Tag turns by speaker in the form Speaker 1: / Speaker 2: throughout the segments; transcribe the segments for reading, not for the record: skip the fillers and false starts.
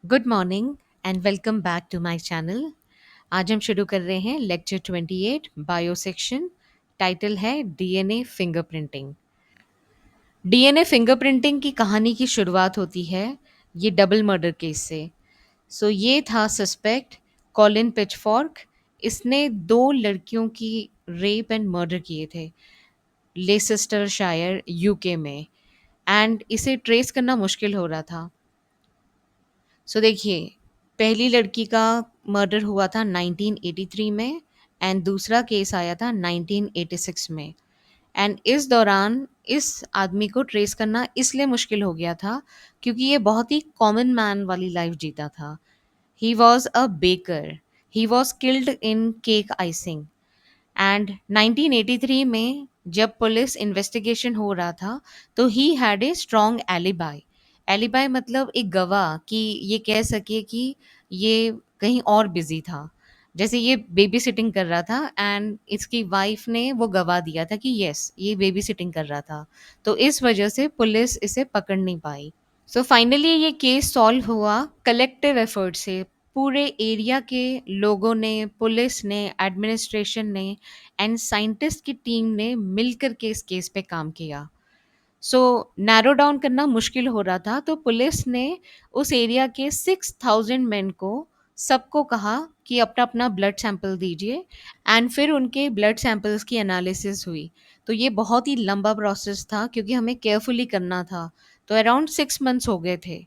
Speaker 1: Good morning and welcome back to my channel. आज हम शुरू कर रहे हैं लेक्चर 28 बायो सेक्शन। टाइटल है डीएनए फिंगरप्रिंटिंग। डीएनए फिंगरप्रिंटिंग की कहानी की शुरुआत होती है ये डबल मर्डर केस से। ये था सस्पेक्ट कॉलिन पिचफॉर्क। इसने दो लड़कियों की रेप एंड मर्डर किए थे लेसेस्टर शायर यूके में। एंड इसे ट्रेस करना मुश्किल हो रहा था। देखिए, पहली लड़की का मर्डर हुआ था 1983 में एंड दूसरा केस आया था 1986 में। एंड इस दौरान इस आदमी को ट्रेस करना इसलिए मुश्किल हो गया था क्योंकि ये बहुत ही कॉमन मैन वाली लाइफ जीता था। He was a baker. He was killed in cake icing. And 1983 में जब पुलिस इन्वेस्टिगेशन हो रहा था तो he had a strong alibi. Alibi मतलब एक गवाह कि ये कह सके कि ये कहीं और बिजी था। जैसे ये बेबी सिटिंग कर रहा था एंड इसकी वाइफ ने वो गवाह दिया था कि यस ये बेबी सिटिंग कर रहा था। तो इस वजह से पुलिस इसे पकड़ नहीं पाई। फाइनली ये केस सॉल्व हुआ कलेक्टिव एफर्ट से। पूरे एरिया के लोगों ने, पुलिस ने, एडमिनिस्ट्रेशन ने एंड साइंटिस्ट की टीम ने मिलकर के इस केस पे काम किया। नैरो डाउन करना मुश्किल हो रहा था तो पुलिस ने उस एरिया के 6000 मैन को सबको कहा कि अपना अपना ब्लड सैंपल दीजिए। एंड फिर उनके ब्लड सैंपल्स की एनालिसिस हुई। तो ये बहुत ही लंबा प्रोसेस था क्योंकि हमें केयरफुली करना था। तो अराउंड 6 मंथ्स हो गए थे।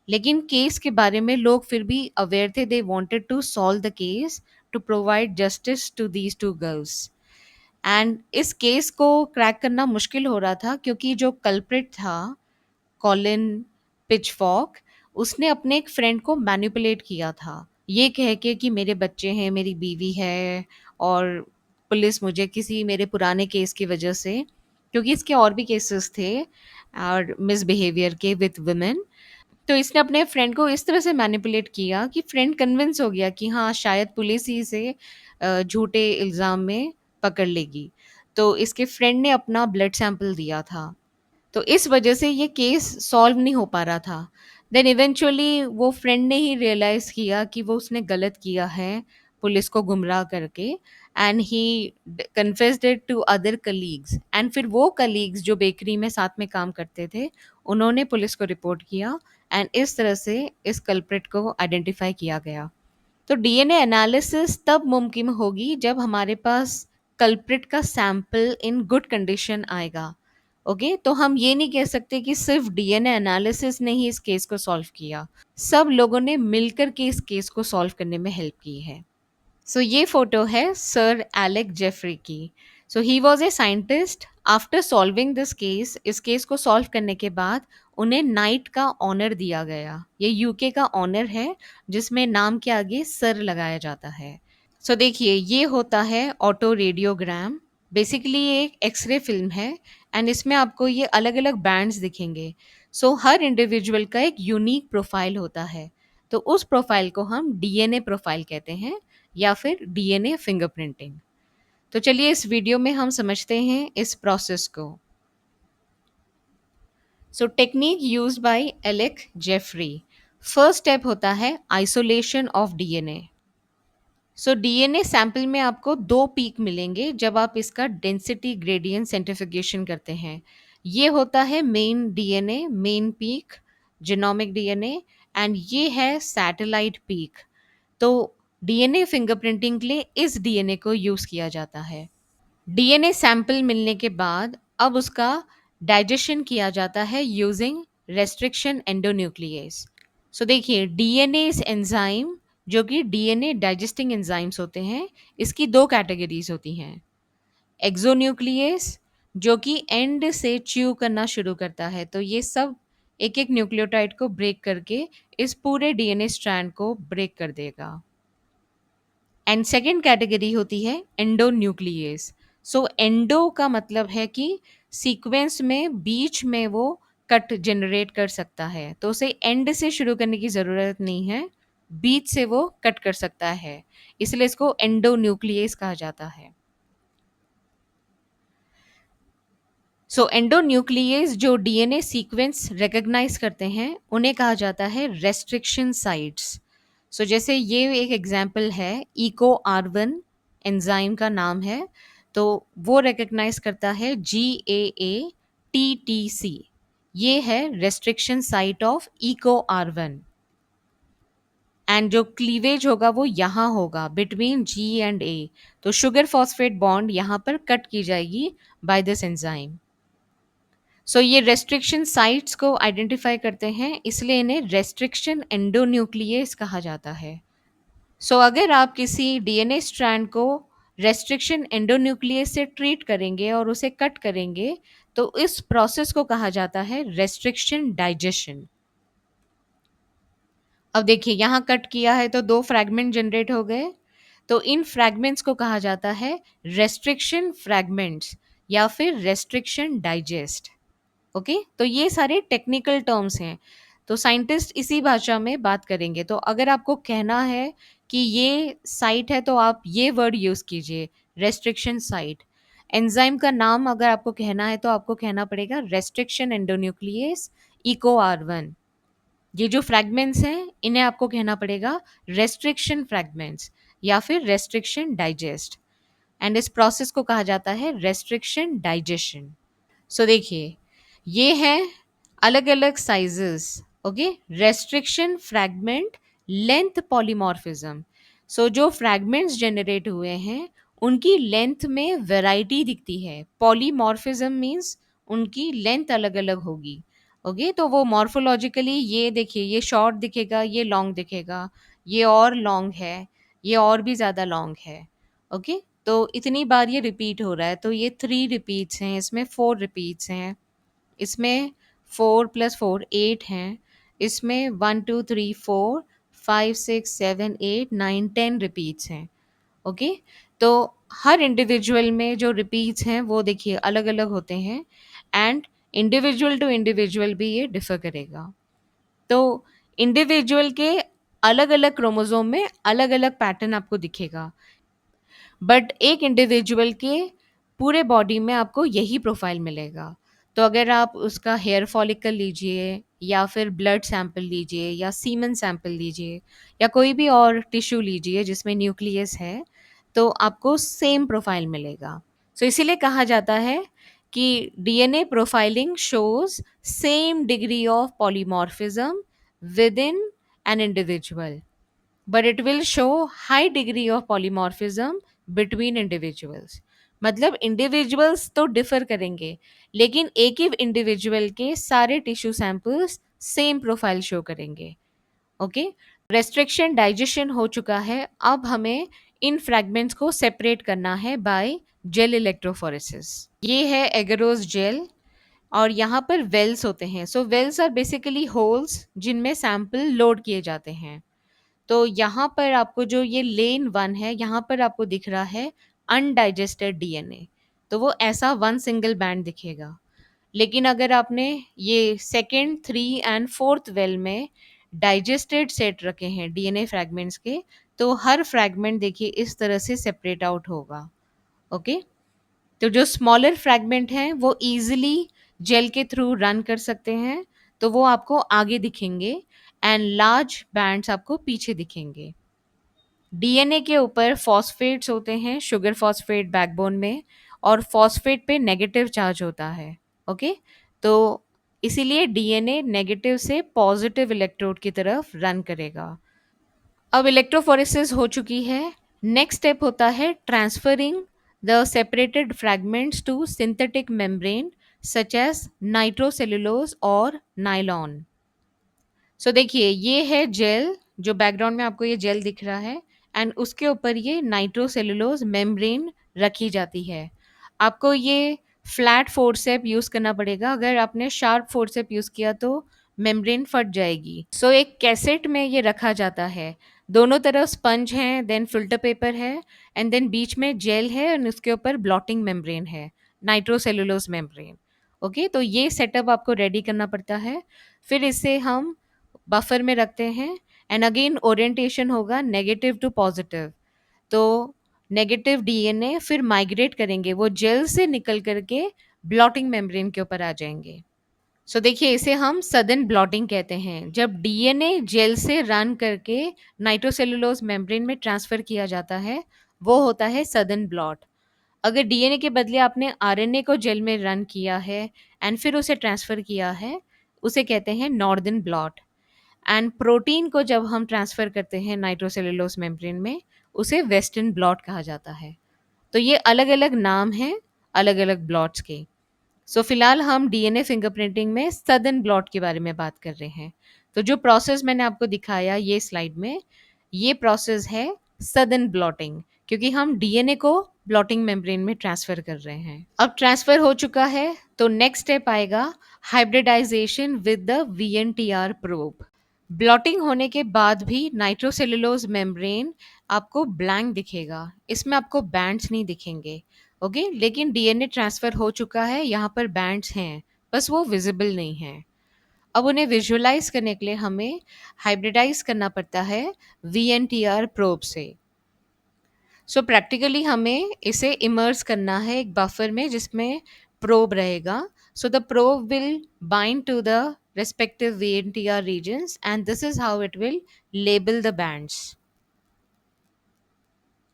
Speaker 1: लेकिन केस के बारे में लोग फिर भी अवेयर थे। They wanted to solve the case to provide justice to these two girls. And इस केस को क्रैक करना मुश्किल हो रहा था क्योंकि जो कल्प्रिट था कॉलिन पिचफॉर्क, उसने अपने एक फ्रेंड को मैनिपुलेट किया था ये कह के कि मेरे बच्चे हैं, मेरी बीवी है और पुलिस मुझे किसी मेरे पुराने केस की वजह से, क्योंकि इसके और भी केसेस थे और मिसबिहेवियर के विथ वुमेन। तो इसने अपने फ्रेंड को इस तरह से मैनिपुलेट किया कि फ्रेंड कन्विंस हो गया कि हाँ शायद पुलिस ही इसे झूठे इल्ज़ाम में पकड़ लेगी। तो इसके फ्रेंड ने अपना ब्लड सैंपल दिया था। तो इस वजह से ये केस सॉल्व नहीं हो पा रहा था। देन इवेंचुअली वो फ्रेंड ने ही रियलाइज़ किया कि वो उसने गलत किया है पुलिस को गुमराह करके। And he confessed it to other colleagues. And फिर वो कलीग्स जो बेकरी में साथ में काम करते थे उन्होंने पुलिस को रिपोर्ट किया। एंड इस तरह से इस कल्प्रिट को आइडेंटिफाई किया गया। तो डीएनए एनालिसिस तब मुमकिन होगी जब हमारे पास कल्प्रिट का सैंपल इन गुड कंडीशन आएगा। ओके, तो हम ये नहीं कह सकते कि सिर्फ डीएनए एनालिसिस ने ही इस केस को सॉल्व किया। सब लोगों ने मिलकर के इस केस को सॉल्व करने में हेल्प की है। ये फोटो है सर एलेक जेफरी की। He was a scientist. After solving this case, इस केस को सॉल्व करने के बाद उन्हें नाइट का ऑनर दिया गया। ये यूके का ऑनर है जिसमें नाम के आगे सर लगाया जाता है। देखिए, ये होता है ऑटो रेडियोग्राम। बेसिकली ये एक एक्सरे फिल्म है एंड इसमें आपको ये अलग अलग बैंड्स दिखेंगे। हर इंडिविजुअल का एक यूनिक प्रोफाइल होता है। तो उस प्रोफाइल को हम डीएनए प्रोफाइल कहते हैं या फिर डीएनए फिंगरप्रिंटिंग। तो चलिए इस वीडियो में हम समझते हैं इस प्रोसेस को। Technique used by Alec Jeffrey. First step होता है isolation of DNA. DNA sample में आपको दो पीक मिलेंगे जब आप इसका डेंसिटी ग्रेडियंट सेंट्रिफिकेशन करते हैं। ये होता है main DNA, main peak, genomic DNA. And ये है सैटेलाइट पीक। तो डीएनए फिंगरप्रिंटिंग के लिए इस डीएनए को यूज किया जाता है। डीएनए सैंपल मिलने के बाद अब उसका डाइजेशन किया जाता है यूजिंग रेस्ट्रिक्शन एंडोन्यूक्लियस। देखिए, डीएनए इस एंजाइम जो कि डीएनए डाइजेस्टिंग एंजाइम्स होते हैं, इसकी दो कैटेगरीज होती हैं। एक्सोन्यूक्लियस जो कि एंड से च्यू करना शुरू करता है। तो ये सब एक एक न्यूक्लियोटाइड को ब्रेक करके इस पूरे डीएनए स्ट्रैंड को ब्रेक कर देगा। एंड सेकेंड कैटेगरी होती है एंडोन्यूक्लियस। एंडो का मतलब है कि सीक्वेंस में बीच में वो कट जनरेट कर सकता है। तो उसे एंड से शुरू करने की ज़रूरत नहीं है, बीच से वो कट कर सकता है, इसलिए इसको एंडोन्यूक्लियस कहा जाता है। सो एंडोन्यूक्लियस जो डीएनए सीक्वेंस रिकॉग्नाइज करते हैं उन्हें कहा जाता है रेस्ट्रिक्शन साइट्स। सो जैसे ये एक एग्जांपल है, इको आर 1 एंजाइम का नाम है, तो वो रिकॉग्नाइज करता है GAA-TTC। ये है restriction site of Eco R 1। And जो क्लीवेज होगा वो यहाँ होगा बिटवीन G and A। तो शुगर फॉस्फेट बॉन्ड यहाँ पर कट की जाएगी बाय दिस एंजाइम। सो ये रेस्ट्रिक्शन साइट्स को आइडेंटिफाई करते हैं, इसलिए इन्हें रेस्ट्रिक्शन एंडोन्यूक्लियस कहा जाता है। सो अगर आप किसी डीएनए स्ट्रैंड को रेस्ट्रिक्शन एंडोन्यूक्लियस से ट्रीट करेंगे और उसे कट करेंगे, तो इस प्रोसेस को कहा जाता है रेस्ट्रिक्शन डाइजेशन। अब देखिए यहाँ कट किया है तो दो फ्रैगमेंट जनरेट हो गए, तो इन फ्रैगमेंट्स को कहा जाता है रेस्ट्रिक्शन फ्रैगमेंट्स या फिर रेस्ट्रिक्शन डाइजेस्ट। ओके, तो ये सारे टेक्निकल टर्म्स हैं, तो साइंटिस्ट इसी भाषा में बात करेंगे। तो अगर आपको कहना है कि ये साइट है तो आप ये वर्ड यूज कीजिए, रेस्ट्रिक्शन साइट। एंजाइम का नाम अगर आपको कहना है तो आपको कहना पड़ेगा रेस्ट्रिक्शन एंडोन्यूक्लियस इको आर 1। ये जो फ्रैगमेंट्स हैं इन्हें आपको कहना पड़ेगा रेस्ट्रिक्शन फ्रैगमेंट्स या फिर रेस्ट्रिक्शन डाइजेस्ट। एंड इस प्रोसेस को कहा जाता है रेस्ट्रिक्शन डाइजेशन। सो देखिए ये हैं अलग अलग sizes. Okay, restriction fragment length polymorphism. So जो फ्रैगमेंट्स जनरेट हुए हैं उनकी लेंथ में वैरायटी दिखती है। पॉलीमॉर्फिज्म मींस उनकी लेंथ अलग अलग होगी। ओके, तो वो मॉर्फोलॉजिकली ये देखिए, ये शॉर्ट दिखेगा, ये लॉन्ग दिखेगा, ये और लॉन्ग है, ये और भी ज़्यादा लॉन्ग है। ओके, तो इतनी बार ये रिपीट हो रहा है, तो ये 3 रिपीट्स हैं, इसमें 4 रिपीट्स हैं, इसमें 4 + 4 8 हैं, इसमें 1 2 3 4 5 6 7 8 9 10 रिपीट्स हैं। ओके, तो हर इंडिविजुअल में जो रिपीट्स हैं वो देखिए अलग अलग होते हैं, एंड इंडिविजुअल टू इंडिविजुअल भी ये डिफर करेगा। तो इंडिविजुअल के अलग अलग क्रोमोसोम में अलग अलग पैटर्न आपको दिखेगा, बट एक इंडिविजुअल के पूरे बॉडी में आपको यही प्रोफाइल मिलेगा। तो अगर आप उसका हेयर फॉलिकल लीजिए या फिर ब्लड सैंपल लीजिए या सीमन सैंपल लीजिए या कोई भी और टिश्यू लीजिए जिसमें न्यूक्लियस है, तो आपको सेम प्रोफाइल मिलेगा। सो इसीलिए कहा जाता है कि DNA profiling shows same degree of polymorphism with in an individual, but it will show high degree of polymorphism between individuals। मतलब इंडिविजुअल्स तो डिफर करेंगे, लेकिन एक ही इंडिविजुअल के सारे tissue samples same profile show करेंगे। ओके, रेस्ट्रिक्शन डाइजेशन हो चुका है, अब हमें इन फ्रैगमेंट्स को सेपरेट करना है बाय जेल इलेक्ट्रोफोरेसिस। ये है एगरोज जेल और यहाँ पर वेल्स होते हैं। सो वेल्स आर बेसिकली होल्स जिनमें सैंपल लोड किए जाते हैं। तो यहाँ पर आपको जो ये लेन 1 है, यहाँ पर आपको दिख रहा है अनडाइजेस्टेड डीएनए, तो वो ऐसा 1 सिंगल बैंड दिखेगा। लेकिन अगर आपने ये सेकेंड 3 and 4th वेल में डाइजेस्टेड सेट रखे हैं डीएनए फ्रैगमेंट्स के, तो हर फ्रैगमेंट देखिए इस तरह से सेपरेट आउट होगा। ओके, तो जो स्मॉलर फ्रैगमेंट हैं वो इजीली जेल के थ्रू रन कर सकते हैं, तो वो आपको आगे दिखेंगे एंड लार्ज बैंड्स आपको पीछे दिखेंगे। डीएनए के ऊपर फॉस्फेट्स होते हैं, शुगर फॉस्फेट बैकबोन में, और फॉस्फेट पे नेगेटिव चार्ज होता है। ओके, तो इसीलिए डीएनए नेगेटिव से पॉजिटिव इलेक्ट्रोड की तरफ रन करेगा। अब इलेक्ट्रोफोरेसिस हो चुकी है, नेक्स्ट स्टेप होता है transferring the separated fragments to synthetic membrane such as nitrocellulose और नाइलॉन। सो देखिए ये है जेल, जो बैकग्राउंड में आपको ये जेल दिख रहा है, एंड उसके ऊपर ये नाइट्रोसेलुलोज मेम्ब्रेन रखी जाती है। आपको ये फ्लैट फोर्सेप यूज करना पड़ेगा, अगर आपने शार्प फोर्सेप यूज किया तो मेम्ब्रेन फट जाएगी। सो एक कैसेट में ये रखा जाता है, दोनों तरफ स्पंज है, देन फिल्टर पेपर है, एंड देन बीच में जेल है और उसके ऊपर ब्लॉटिंग मेम्ब्रेन है, नाइट्रोसेलुलोज मेम्ब्रेन। ओके, तो ये सेटअप आपको रेडी करना पड़ता है। फिर इसे हम बफर में रखते हैं, एंड अगेन ओरिएंटेशन होगा नेगेटिव टू पॉजिटिव। तो नेगेटिव डीएनए फिर माइग्रेट करेंगे, वो जेल से निकल करके ब्लॉटिंग मेम्ब्रेन के ऊपर आ जाएंगे। सो देखिए, इसे हम सदन ब्लॉटिंग कहते हैं। जब डीएनए जेल से रन करके नाइट्रोसेलुलोज मेम्ब्रेन में ट्रांसफर किया जाता है, वो होता है सदन ब्लॉट। अगर डीएनए के बदले आपने आरएनए को जेल में रन किया है एंड फिर उसे ट्रांसफर किया है, उसे कहते हैं नॉर्दर्न ब्लॉट। एंड प्रोटीन को जब हम ट्रांसफर करते हैं नाइट्रोसेलुलोज मेम्ब्रेन में, उसे वेस्टर्न ब्लॉट कहा जाता है। तो ये अलग अलग नाम हैं अलग अलग ब्लॉट्स के। सो फिलहाल हम डीएनए फिंगरप्रिंटिंग में सदर्न ब्लॉट के बारे में बात कर रहे हैं। तो जो प्रोसेस मैंने आपको दिखाया ये स्लाइड में, ये प्रोसेस है सदर्न ब्लॉटिंग, क्योंकि हम डीएनए को ब्लॉटिंग मेम्ब्रेन में ट्रांसफर कर रहे हैं। अब ट्रांसफर हो चुका है, तो नेक्स्ट स्टेप आएगा hybridisation with the VNTR probe. Blotting होने के बाद भी नाइट्रोसेलुलोज मेम्ब्रेन आपको ब्लैंक दिखेगा, इसमें आपको बैंड्स नहीं दिखेंगे। ओके, लेकिन डीएनए ट्रांसफर हो चुका है, यहाँ पर बैंड्स हैं, बस वो विजिबल नहीं हैं। अब उन्हें विजुअलाइज करने के लिए हमें हाइब्रिडाइज करना पड़ता है वीएनटीआर प्रोब से। सो प्रैक्टिकली हमें इसे इमर्स करना है एक बफर में जिसमें प्रोब रहेगा। So the probe will bind to the respective VNTR regions, and this is how it will label the bands.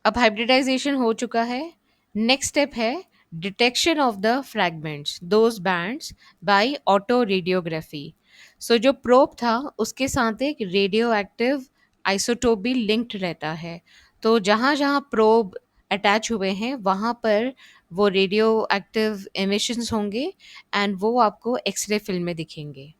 Speaker 1: अब हाइब्रिडाइजेशन हो चुका है। नेक्स्ट स्टेप है detection of the fragments those bands by autoradiography. So जो probe था उसके साथ एक रेडियो एक्टिव आइसोटोप भी लिंक्ड रहता है। तो जहाँ जहाँ प्रोब अटैच हुए हैं वहाँ पर वो रेडियो एक्टिव एमिशंस होंगे एंड वो आपको एक्सरे फिल्म में दिखेंगे।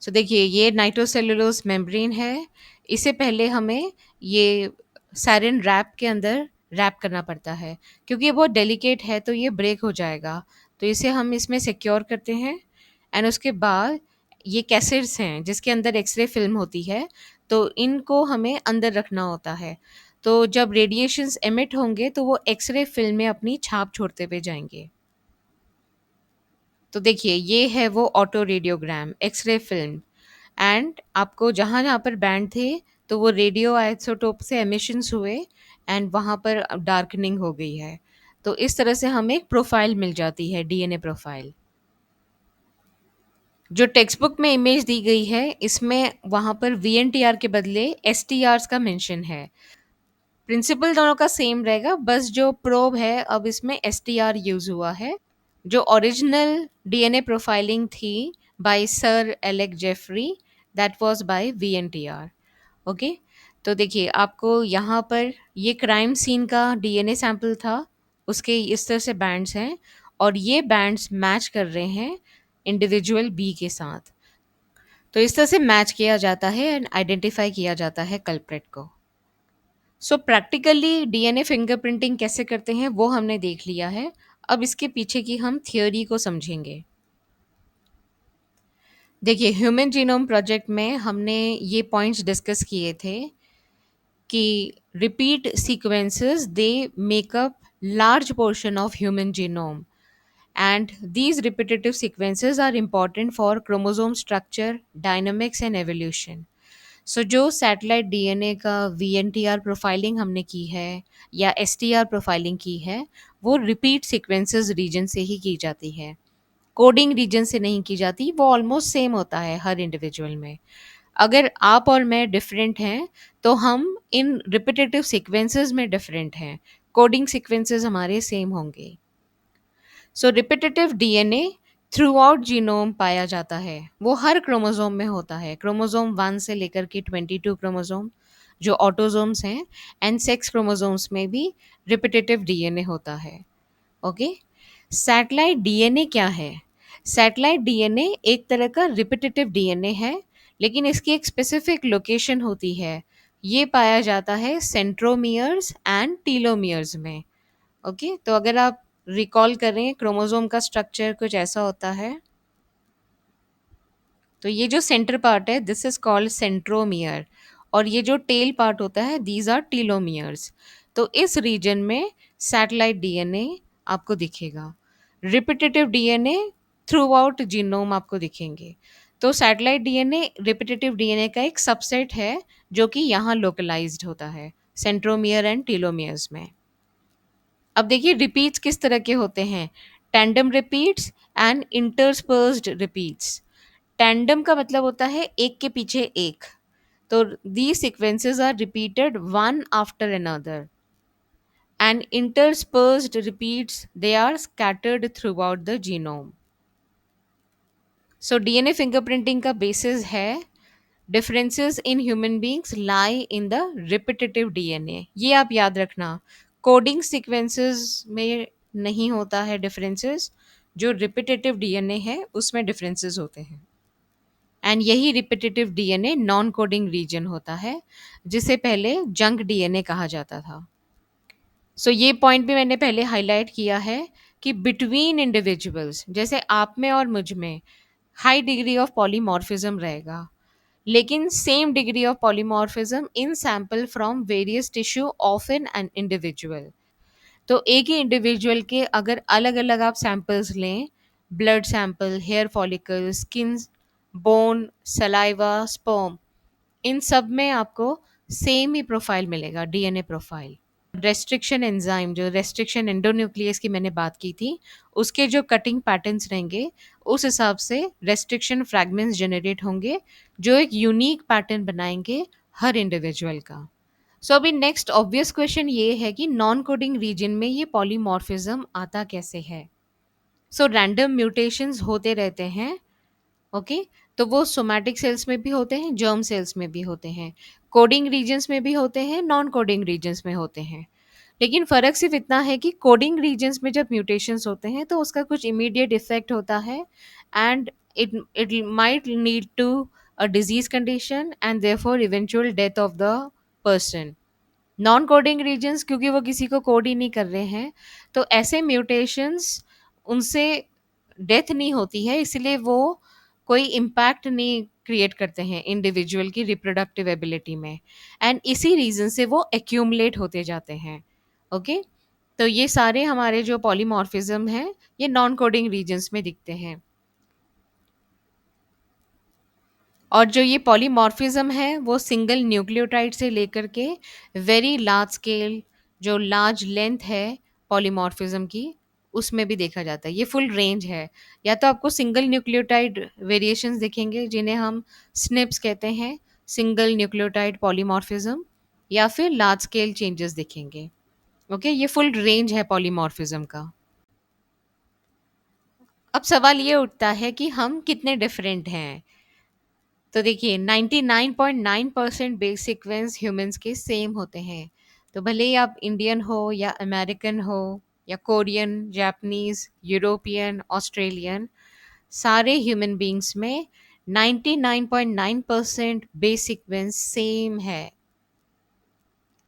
Speaker 1: सो देखिए, ये नाइट्रोसेलुलोज मेम्ब्रेन है। इसे पहले हमें ये सैरिन रैप के अंदर रैप करना पड़ता है, क्योंकि ये बहुत डेलिकेट है तो ये ब्रेक हो जाएगा। तो इसे हम इसमें सिक्योर करते हैं एंड उसके बाद ये कैसेट्स हैं जिसके अंदर एक्सरे फिल्म होती है, तो इनको हमें अंदर रखना होता है। तो जब रेडिएशंस एमिट होंगे तो वो एक्सरे फिल्म में अपनी छाप छोड़ते हुए जाएंगे। तो देखिए, ये है वो autoradiogram x-ray film. And आपको जहाँ जहाँ पर बैंड थे तो वो रेडियो आइसोटोप से एमिशंस हुए एंड वहाँ पर डार्कनिंग हो गई है। तो इस तरह से हमें एक प्रोफाइल मिल जाती है, डीएनए प्रोफाइल। जो टेक्स्ट बुक में इमेज दी गई है इसमें वहाँ पर वीएनटीआर के बदले एसटीआर्स का मेंशन है। प्रिंसिपल दोनों का सेम रहेगा, बस जो प्रोब है अब इसमें एसटीआर यूज हुआ है। जो ओरिजिनल डीएनए प्रोफाइलिंग थी by sir Alec Jeffrey, that was by VNTR. Okay, तो देखिए आपको यहाँ पर ये क्राइम सीन का डीएनए सैंपल था, उसके इस तरह से बैंड्स हैं और ये बैंड्स मैच कर रहे हैं इंडिविजुअल बी के साथ। तो इस तरह से मैच किया जाता है एंड आइडेंटिफाई किया जाता है कल्प्रेट को। सो प्रैक्टिकली डीएनए फिंगरप्रिंटिंग कैसे करते हैं वो हमने देख लिया है। अब इसके पीछे की हम थियोरी को समझेंगे। देखिए, ह्यूमन जीनोम प्रोजेक्ट में हमने ये पॉइंट्स डिस्कस किए थे कि repeat sequences they make up large portion of human genome and these repetitive sequences are important for chromosome structure, dynamics and evolution. So जो सैटेलाइट डीएनए का वीएनटीआर प्रोफाइलिंग हमने की है या एसटीआर प्रोफाइलिंग की है, वो रिपीट सीक्वेंसेस रीजन से ही की जाती है, कोडिंग रीजन से नहीं की जाती। वो ऑलमोस्ट सेम होता है हर इंडिविजुअल में। अगर आप और मैं डिफरेंट हैं तो हम इन रिपीटेटिव सीक्वेंसेस में डिफरेंट हैं, कोडिंग सीक्वेंसेस हमारे सेम होंगे। So repetitive DNA throughout genome पाया जाता है, वो हर क्रोमोसोम में होता है, क्रोमोसोम 1 से लेकर के 22 क्रोमोसोम जो ऑटोसोम्स हैं, एंड सेक्स क्रोमोसोम्स में भी रिपीटेटिव डीएनए होता है। ओके, सैटेलाइट डीएनए क्या है? सैटेलाइट डीएनए एक तरह का रिपीटेटिव डीएनए है, लेकिन इसकी एक स्पेसिफिक लोकेशन होती है। ये पाया जाता है सेंट्रोमियर्स एंड टीलोमियर्स में। ओके, तो अगर आप रिकॉल करें क्रोमोसोम का स्ट्रक्चर कुछ ऐसा होता है। तो ये जो सेंटर पार्ट है दिस इज कॉल्ड सेंट्रोमियर, और ये जो टेल पार्ट होता है दीज आर टीलोमियर्स। तो इस रीजन में सैटेलाइट डीएनए आपको दिखेगा, repetitive DNA throughout genome आपको दिखेंगे। तो सैटेलाइट डीएनए रिपीटेटिव डीएनए का एक सबसेट है जो कि यहाँ लोकलाइज्ड होता है सेंट्रोमियर एंड टीलोमियर्स में। अब देखिए रिपीट्स किस तरह के होते हैं, tandem repeats and interspersed repeats. Tandem का मतलब होता है एक के पीछे एक, तो these sequences are repeated one after another, and interspersed repeats, they are scattered throughout the genome. So DNA fingerprinting का basis है differences in human beings lie in the repetitive DNA। ये आप याद रखना, कोडिंग सीक्वेंसेस में नहीं होता है डिफरेंसेस, जो रिपीटेटिव डीएनए है उसमें डिफरेंसेस होते हैं। एंड यही repetitive DNA non coding region होता है, जिसे पहले जंक डीएनए कहा जाता था। सो ये पॉइंट भी मैंने पहले हाईलाइट किया है कि बिटवीन इंडिविजुअल्स, जैसे आप में और मुझ में हाई डिग्री ऑफ पॉलीमॉर्फिज्म रहेगा, लेकिन same degree of polymorphism in sample from various tissue of an individual. तो एक ही इंडिविजुअल के अगर अलग अलग आप सैंपल्स लें, blood sample, hair follicle, skin, bone, saliva, sperm, इन सब में आपको सेम ही प्रोफाइल मिलेगा, डीएनए प्रोफाइल। रेस्ट्रिक्शन एंजाइम, जो रेस्ट्रिक्शन एंडोन्यूक्लियस की मैंने बात की थी, उसके जो कटिंग पैटर्न्स रहेंगे उस हिसाब से रेस्ट्रिक्शन फ्रैगमेंट्स जनरेट होंगे, जो एक यूनिक पैटर्न बनाएंगे हर इंडिविजुअल का। सो अभी नेक्स्ट ऑब्वियस क्वेश्चन ये है कि नॉन कोडिंग रीजन में ये पॉलीमॉर्फिज्म आता कैसे है। सो रैंडम म्यूटेशंस होते रहते हैं, ओके। तो वो सोमैटिक सेल्स में भी होते हैं, जर्म सेल्स में भी होते हैं, कोडिंग रीजन्स में भी होते हैं, नॉन कोडिंग रीजन्स में होते हैं। लेकिन फ़र्क सिर्फ इतना है कि कोडिंग रीजन्स में जब म्यूटेशंस होते हैं तो उसका कुछ इमीडिएट इफेक्ट होता है, and it might lead to a disease condition and therefore eventual death of the person. Non coding regions, क्योंकि वो किसी को कोड ही नहीं कर रहे हैं, तो ऐसे म्यूटेशंस, उनसे डेथ नहीं होती है, इसलिए वो कोई इम्पैक्ट नहीं क्रिएट करते हैं इंडिविजुअल की रिप्रोडक्टिव एबिलिटी में, एंड इसी रीजन से वो एक्यूमुलेट होते जाते हैं, ओके। तो ये सारे हमारे जो पॉलीमॉर्फिज्म हैं, ये नॉन कोडिंग रीजन्स में दिखते हैं। और जो ये पॉलीमॉर्फिज्म है वो सिंगल न्यूक्लियोटाइड से लेकर के वेरी लार्ज स्केल, जो लार्ज लेंथ है पॉलीमॉर्फिज्म की, उसमें भी देखा जाता है। ये फुल रेंज है, या तो आपको सिंगल न्यूक्लियोटाइड वेरिएशंस दिखेंगे जिन्हें हम स्निप्स कहते हैं, सिंगल न्यूक्लियोटाइड पॉलीमॉर्फिज्म, या फिर लार्ज स्केल चेंजेस दिखेंगे, ओके। ये फुल रेंज है पॉलीमॉर्फिज्म का। अब सवाल ये उठता है कि हम कितने डिफरेंट हैं। तो देखिए 99.9% बेस सीक्वेंस ह्यूमंस के सेम होते हैं। तो भले ही आप इंडियन हो या अमेरिकन हो या कोरियन, जापानीज, यूरोपियन, ऑस्ट्रेलियन, सारे ह्यूमन बींग्स में 99.9% बेस सीक्वेंस सेम है।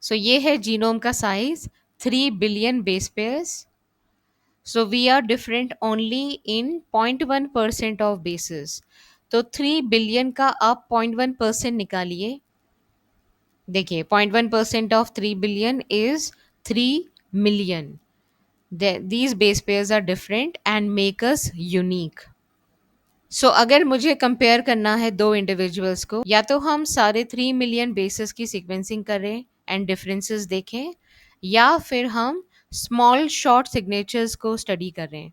Speaker 1: सो ये है जीनोम का size, 3 billion base pairs. So we are different only in 0.1% of bases. तो 3 बिलियन का आप 0.1% निकालिए। देखिए 0.1% of 3 billion is 3 million. These base pairs are different and make us unique. सो अगर मुझे कंपेयर करना है दो इंडिविजुअल्स को, या तो हम सारे 3 मिलियन बेसिस की सीक्वेंसिंग करें एंड डिफरेंसेस देखें, या फिर हम स्मॉल शॉर्ट सिग्नेचर्स को स्टडी करें।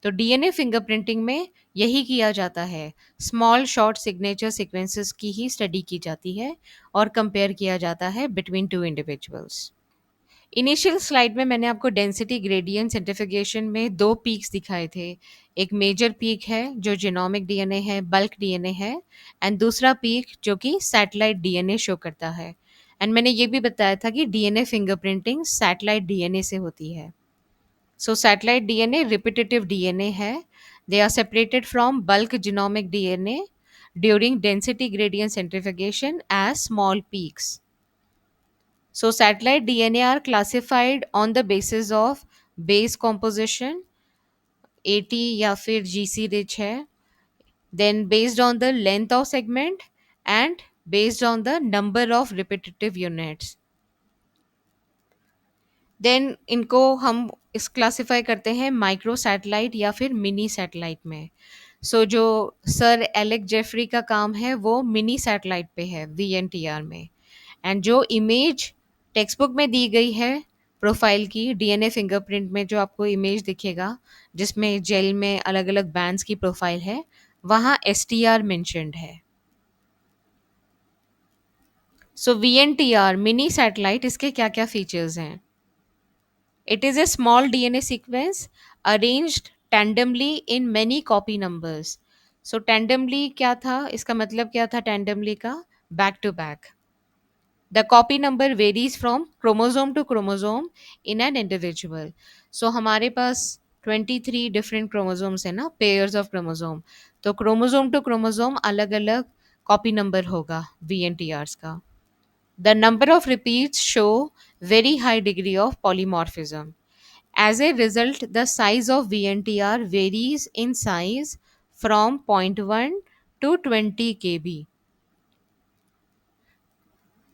Speaker 1: तो डीएनए फिंगरप्रिंटिंग में यही किया जाता है, स्मॉल शॉर्ट सिग्नेचर सीक्वेंसेस की ही स्टडी की जाती है और कंपेयर किया जाता है between two individuals. Initial slide में मैंने आपको डेंसिटी ग्रेडियंट सेंट्रिफिकेशन में दो पीक्स दिखाए थे। एक मेजर पीक है जो जीनोमिक डीएनए है, बल्क डीएनए है, एंड दूसरा पीक जो कि सैटेलाइट डीएनए शो करता है। एंड मैंने ये भी बताया था कि डीएनए फिंगरप्रिंटिंग सैटेलाइट डीएनए से होती है। So satellite DNA repetitive DNA है. They are separated from bulk genomic DNA during density gradient centrifugation as small peaks. So satellite DNA are classified on the basis of base composition, AT या फिर GC rich है, then based on the length of segment and based on the number of repetitive units. Then इनको हम इस classify करते हैं micro satellite या फिर मिनी सैटेलाइट में। सो जो सर एलेक जेफरी का काम है वो मिनी सैटेलाइट पे है, वीएनटीआर में। एंड जो इमेज टेक्स्ट बुक में दी गई है प्रोफाइल की डीएनए फिंगरप्रिंट में जो आपको इमेज दिखेगा जिसमें जेल में अलग अलग बैंड्स की प्रोफाइल है, वहाँ एसटीआर मेंशन्ड है। सो वीएनटीआर मिनी सैटेलाइट, इसके क्या क्या फीचर्स हैं? It is a small DNA sequence arranged tandemly in many copy numbers. So tandemly क्या था, इसका मतलब क्या था tandemly का? Back to back. The copy number varies from chromosome to chromosome in an individual. So हमारे पास 23 different chromosomes है ना, pairs of chromosome. तो chromosome to chromosome अलग अलग copy number होगा VNTRs का. The number of repeats show very high degree of polymorphism. As a result, the size of VNTR varies in size from zero point 0.1 to 20 kb.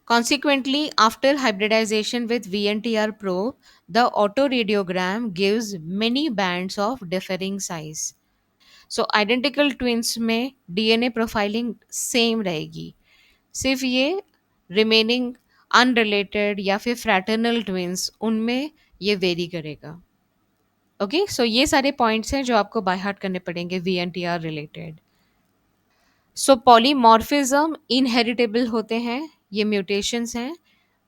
Speaker 1: Consequently, after hybridization with VNTR probe, the autoradiogram gives many bands of differing size. So identical twins में DNA profiling same रहेगी, सिर्फ ये remaining unrelated या फिर fraternal twins उनमें ये very करेगा। Okay, सो ये सारे पॉइंट्स हैं जो आपको बाय हार्ट करने पड़ेंगे वीएनटीआर रिलेटेड। सो पॉलीमॉर्फिज्म इनहेरिटेबल होते हैं, ये म्यूटेशंस हैं।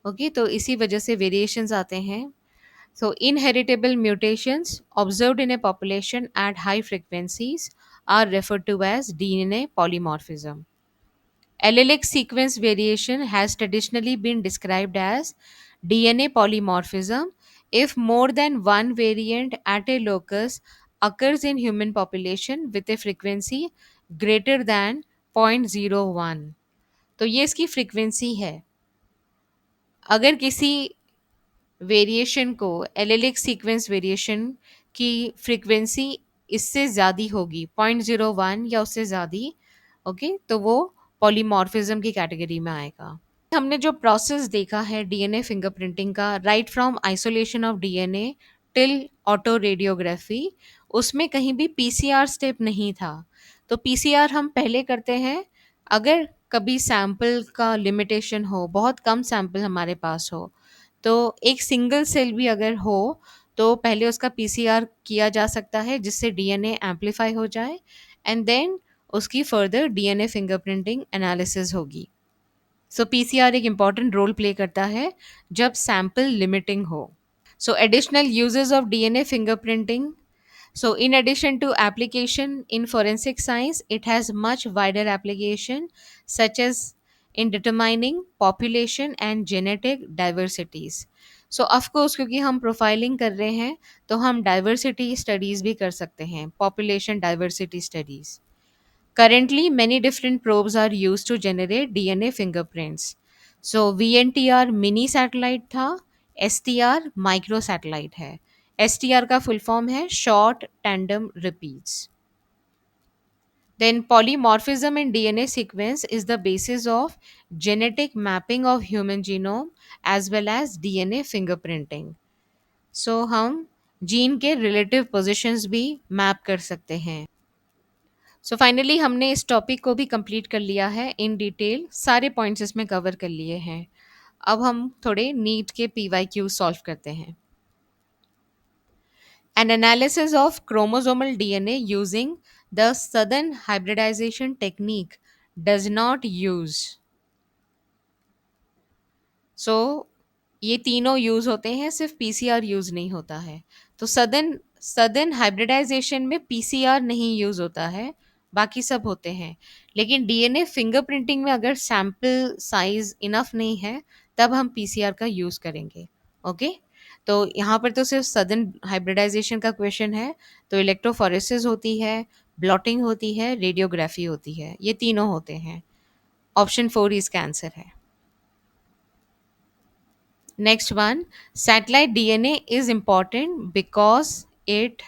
Speaker 1: ओके, तो इसी वजह से वेरिएशंस आते हैं। So inheritable mutations observed in a population at high frequencies are referred to as DNA polymorphism. Allelic sequence variation has traditionally been described as DNA polymorphism if more than one variant at a locus occurs in human population with a frequency greater than 0.01. तो ये इसकी frequency है। अगर किसी variation को allylic sequence variation की frequency इससे ज़्यादा होगी 0.01 या उससे ज़्यादा, ओके, तो वो पॉलीमॉर्फिज्म की कैटेगरी में आएगा। हमने जो प्रोसेस देखा है डीएनए फिंगरप्रिंटिंग का, right from isolation of DNA till auto radiography, उसमें कहीं भी पीसीआर स्टेप नहीं था। तो पीसीआर हम पहले करते हैं अगर कभी सैंपल का लिमिटेशन हो, बहुत कम सैंपल हमारे पास हो, तो एक सिंगल सेल भी अगर हो तो पहले उसका पीसीआर किया जा सकता है जिससे डीएनए एम्पलीफाई हो जाए, एंड देन उसकी फर्दर डीएनए फिंगरप्रिंटिंग एनालिसिस होगी। सो पीसीआर एक इम्पॉर्टेंट रोल प्ले करता है जब सैंपल लिमिटिंग हो। सो additional uses of DNA fingerprinting, so in addition to application in forensic science, it has much wider application such as in determining population and genetic diversities. So of course क्योंकि हम profiling कर रहे हैं तो हम diversity studies भी कर सकते हैं, population diversity studies. Currently, many different probes are used to generate DNA fingerprints. So VNTR mini satellite था, STR micro satellite है। STR का full form है short tandem repeats. Then polymorphism in DNA sequence is the basis of genetic mapping of human genome as well as DNA fingerprinting. So हम gene के relative positions भी map कर सकते हैं। So finally हमने इस topic को भी कंप्लीट कर लिया है इन डिटेल, सारे पॉइंट्स इसमें कवर कर लिए हैं। अब हम थोड़े नीट के पीवाईक्यू सॉल्व करते हैं। An analysis of chromosomal DNA using the Southern hybridization technique does not use. So ये तीनों यूज होते हैं, सिर्फ पीसीआर यूज नहीं होता है। तो सदर्न सदर्न हाइब्रिडाइजेशन में पीसीआर नहीं यूज होता है, बाकी सब होते हैं। लेकिन डीएनए फिंगरप्रिंटिंग में अगर सैंपल साइज इनफ नहीं है तब हम पीसीआर का यूज करेंगे। ओके, तो यहाँ पर तो सिर्फ सदर्न हाइब्रिडाइजेशन का क्वेश्चन है, तो इलेक्ट्रोफोरेसिस होती है, ब्लॉटिंग होती है, रेडियोग्राफी होती है, ये तीनों होते हैं। ऑप्शन 4 इसका आंसर है। Next one, satellite DNA is important because it,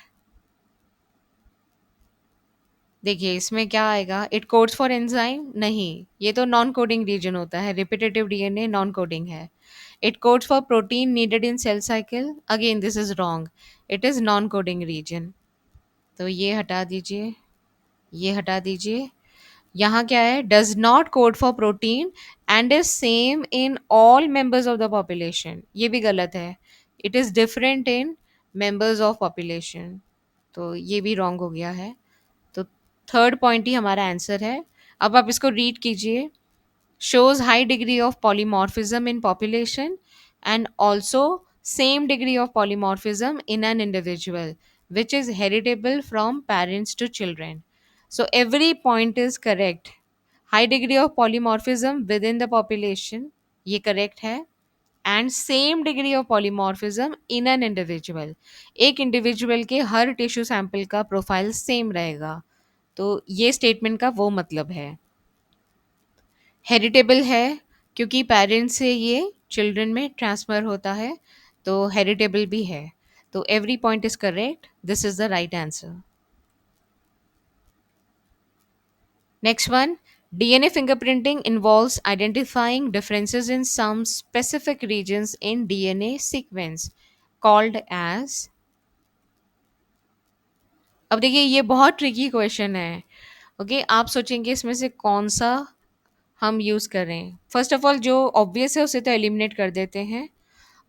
Speaker 1: देखिए इसमें क्या आएगा, इट कोड्स फॉर एंजाइम, नहीं, ये तो नॉन कोडिंग रीजन होता है, रिपीटेटिव डीएनए नॉन कोडिंग है। It codes for protein needed in cell cycle, again this is wrong, it is non coding region. तो ये हटा दीजिए, ये हटा दीजिए। यहाँ क्या है, does not code for protein and is same in all members of the population, ये भी गलत है। It is different in members of population. तो ये भी रॉन्ग हो गया है। तो थर्ड पॉइंट ही हमारा आंसर है। अब आप इसको रीड कीजिए। shows high degree of polymorphism in population and also same degree of polymorphism in an individual which is heritable from parents to children. So every point is correct. High degree of polymorphism within the population, ये correct है, and same degree of polymorphism in an individual, एक individual के हर tissue sample का profile same रहेगा। तो ये statement का वो मतलब है। हेरिटेबल है क्योंकि पेरेंट्स से ये चिल्ड्रन में ट्रांसफर होता है, तो हेरिटेबल भी है। तो every point is correct, this is the right answer. Next one, DNA fingerprinting involves identifying differences in some specific regions in DNA sequence called as. अब देखिए ये बहुत ट्रिकी क्वेश्चन है। ओके आप सोचेंगे इसमें से कौन सा हम यूज़ करें। फर्स्ट ऑफ ऑल जो ऑब्वियस है उसे तो एलिमिनेट कर देते हैं।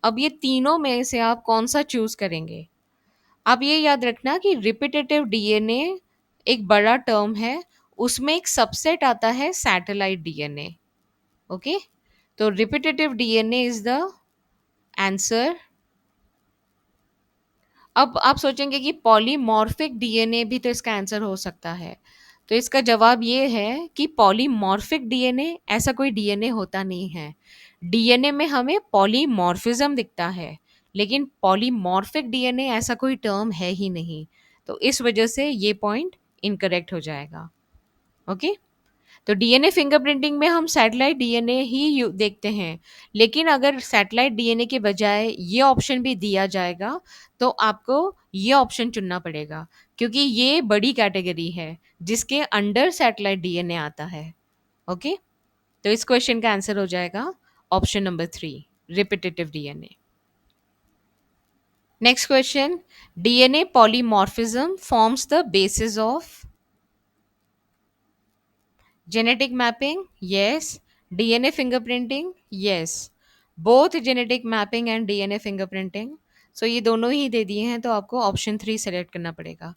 Speaker 1: अब ये तीनों में से आप कौन सा चूज करेंगे। आप ये याद रखना कि रिपीटेटिव डीएनए एक बड़ा टर्म है, उसमें एक सबसेट आता है सैटेलाइट डीएनए। ओके, तो repetitive DNA is the answer. अब आप सोचेंगे कि पॉलीमॉर्फिक डीएनए भी तो इसका आंसर हो सकता है। तो इसका जवाब ये है कि पॉलीमॉर्फिक डीएनए ऐसा कोई डीएनए होता नहीं है। डीएनए में हमें पॉलीमॉर्फिज्म दिखता है, लेकिन पॉलीमॉर्फिक डीएनए ऐसा कोई टर्म है ही नहीं। तो इस वजह से ये पॉइंट इनकरेक्ट हो जाएगा। ओके, तो डीएनए फिंगरप्रिंटिंग में हम सैटेलाइट डीएनए ही देखते हैं, लेकिन अगर सैटेलाइट डीएनए के बजाय ये ऑप्शन भी दिया जाएगा तो आपको ये ऑप्शन चुनना पड़ेगा, क्योंकि ये बड़ी कैटेगरी है जिसके अंडर सैटेलाइट डीएनए आता है। ओके, तो इस क्वेश्चन का आंसर हो जाएगा option number 3, repetitive DNA. Next question, DNA polymorphism forms the basis of genetic mapping, yes. DNA fingerprinting, yes. Both genetic mapping and DNA fingerprinting. So ये दोनों ही दे दिए हैं, तो आपको ऑप्शन 3 सेलेक्ट करना पड़ेगा।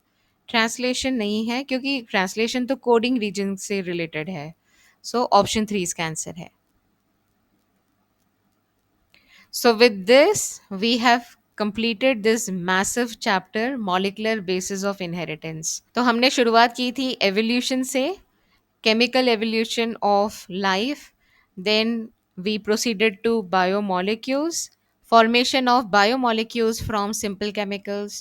Speaker 1: ट्रांसलेशन नहीं है क्योंकि ट्रांसलेशन तो कोडिंग रीजन से रिलेटेड है। सो ऑप्शन 3 इसका आंसर है। So with this we have completed this massive chapter molecular basis of inheritance। तो हमने शुरुआत की थी एवोल्यूशन से, chemical evolution of life. Then we proceeded to biomolecules, formation of biomolecules from simple chemicals.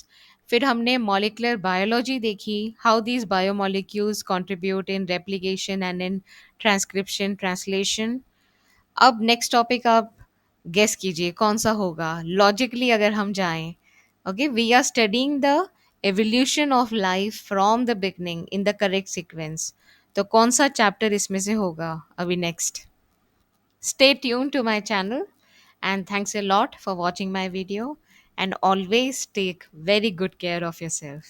Speaker 1: फिर हमने molecular biology देखी, how these biomolecules contribute in replication and in transcription, translation. अब नेक्स्ट टॉपिक आप गेस कीजिए कौन सा होगा लॉजिकली अगर हम जाएं। Okay, we are studying the evolution of life from the beginning in the correct sequence. तो कौन सा चैप्टर इसमें से होगा अभी next. Stay tune to my channel and thanks a lot for watching my video and always take very good care of your self.